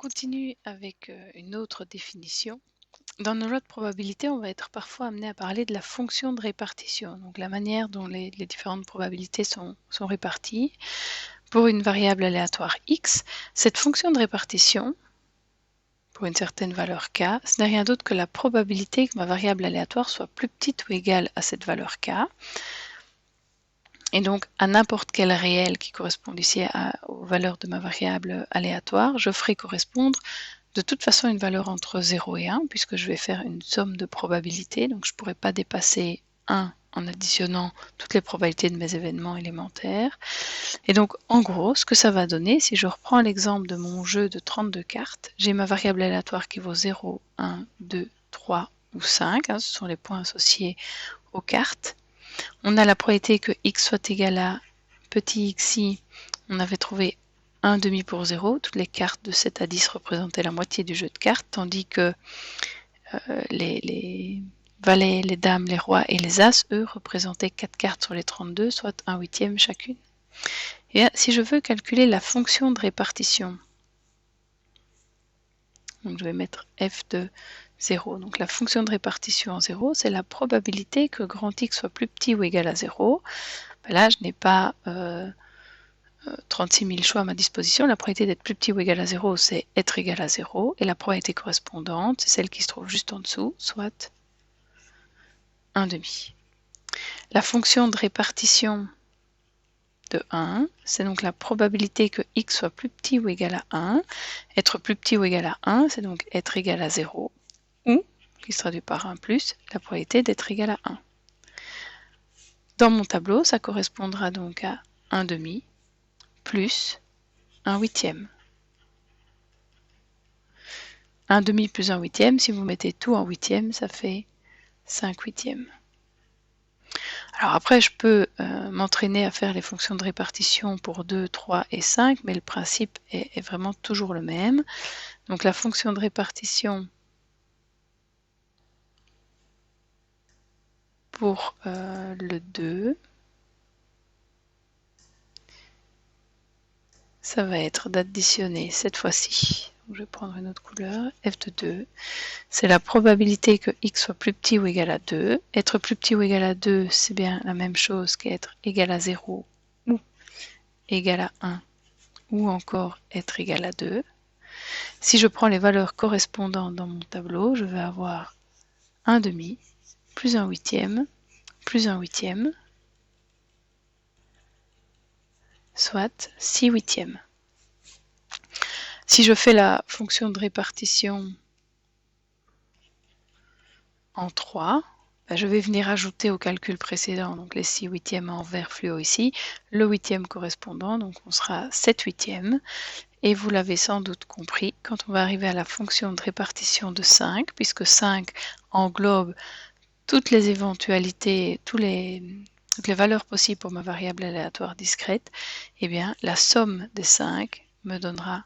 continue avec une autre définition. Dans nos lois de probabilité, on va être parfois amené à parler de la fonction de répartition, donc la manière dont les différentes probabilités sont réparties. Pour une variable aléatoire x, cette fonction de répartition, pour une certaine valeur k, ce n'est rien d'autre que la probabilité que ma variable aléatoire soit plus petite ou égale à cette valeur k. Et donc, à n'importe quel réel qui correspond ici aux valeurs de ma variable aléatoire, je ferai correspondre de toute façon une valeur entre 0 et 1, puisque je vais faire une somme de probabilités, donc je ne pourrai pas dépasser 1 en additionnant toutes les probabilités de mes événements élémentaires. Et donc, en gros, ce que ça va donner, si je reprends l'exemple de mon jeu de 32 cartes, j'ai ma variable aléatoire qui vaut 0, 1, 2, 3 ou 5, ce sont les points associés aux cartes. On a la probabilité que x soit égal à petit xi, on avait trouvé 1,5 pour 0, toutes les cartes de 7 à 10 représentaient la moitié du jeu de cartes, tandis que les valets, les dames, les rois et les as, eux, représentaient 4 cartes sur les 32, soit 1/8 chacune. Et bien, si je veux calculer la fonction de répartition, donc je vais mettre f de 0. Donc la fonction de répartition en 0, c'est la probabilité que grand X soit plus petit ou égal à 0. Ben là, je n'ai pas 36 000 choix à ma disposition. La probabilité d'être plus petit ou égal à 0, c'est être égal à 0. Et la probabilité correspondante, c'est celle qui se trouve juste en dessous, soit 1,5. La fonction de répartition de 1, c'est donc la probabilité que x soit plus petit ou égal à 1. Être plus petit ou égal à 1, c'est donc être égal à 0. Ou, qui se traduit par 1 plus, la probabilité d'être égal à 1. Dans mon tableau, ça correspondra donc à 1,5 plus 1/8. 1,5 plus 1/8, si vous mettez tout en huitième, ça fait 5/8. Alors après, je peux m'entraîner à faire les fonctions de répartition pour 2, 3 et 5, mais le principe est vraiment toujours le même. Donc la fonction de répartition pour le 2, ça va être d'additionner cette fois-ci. Je vais prendre une autre couleur, f de 2. C'est la probabilité que x soit plus petit ou égal à 2. Être plus petit ou égal à 2, c'est bien la même chose qu'être égal à 0 ou égal à 1 ou encore être égal à 2. Si je prends les valeurs correspondantes dans mon tableau, je vais avoir 1,5 plus 1/8 plus 1/8, soit 6/8. Si je fais la fonction de répartition en 3, je vais venir ajouter au calcul précédent, donc les 6/8 en vert fluo ici, le 8e correspondant, donc on sera 7/8. Et vous l'avez sans doute compris, quand on va arriver à la fonction de répartition de 5, puisque 5 englobe toutes les éventualités, toutes les valeurs possibles pour ma variable aléatoire discrète, eh bien la somme des 5 me donnera